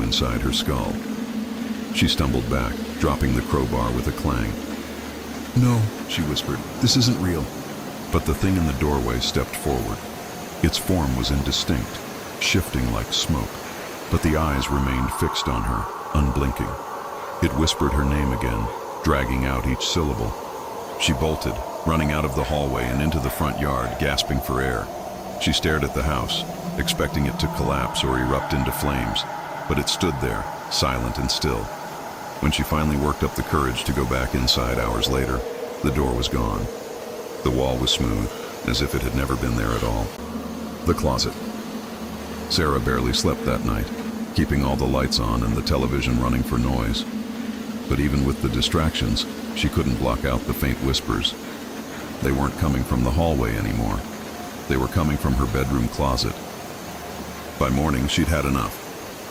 inside her skull. She stumbled back, dropping the crowbar with a clang. "No," she whispered, "this isn't real." But the thing in the doorway stepped forward. Its form was indistinct, shifting like smoke, but the eyes remained fixed on her, unblinking. It whispered her name again, dragging out each syllable. She bolted, running out of the hallway and into the front yard, gasping for air. She stared at the house, expecting it to collapse or erupt into flames, but it stood there, silent and still. When she finally worked up the courage to go back inside hours later, the door was gone. The wall was smooth, as if it had never been there at all. The closet. Sarah barely slept that night, keeping all the lights on and the television running for noise. But even with the distractions, she couldn't block out the faint whispers. They weren't coming from the hallway anymore. They were coming from her bedroom closet. By morning, she'd had enough.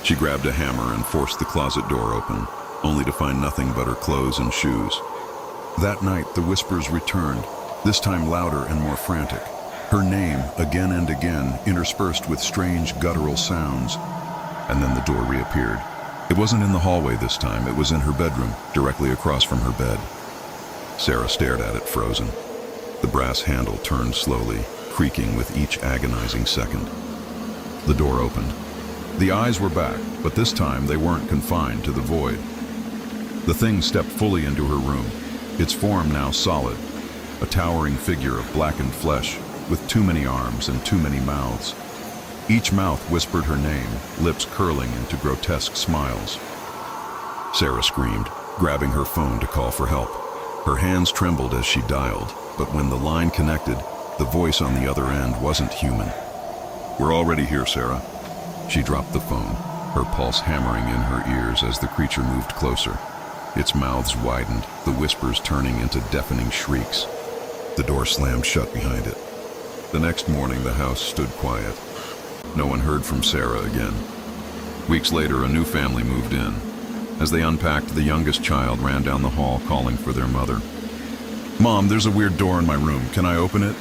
She grabbed a hammer and forced the closet door open, only to find nothing but her clothes and shoes. That night, the whispers returned, this time louder and more frantic. Her name, again and again, interspersed with strange guttural sounds. And then the door reappeared. It wasn't in the hallway this time, it was in her bedroom, directly across from her bed. Sarah stared at it, frozen. The brass handle turned slowly, creaking with each agonizing second. The door opened. The eyes were back, but this time they weren't confined to the void. The thing stepped fully into her room, its form now solid, a towering figure of blackened flesh, with too many arms and too many mouths. Each mouth whispered her name, lips curling into grotesque smiles. Sarah screamed, grabbing her phone to call for help. Her hands trembled as she dialed, but when the line connected, the voice on the other end wasn't human. "We're already here, Sarah." She dropped the phone, her pulse hammering in her ears as the creature moved closer. Its mouths widened, the whispers turning into deafening shrieks. The door slammed shut behind it. The next morning, the house stood quiet. No one heard from Sarah again. Weeks later, a new family moved in. As they unpacked, the youngest child ran down the hall calling for their mother. "Mom, there's a weird door in my room. Can I open it?"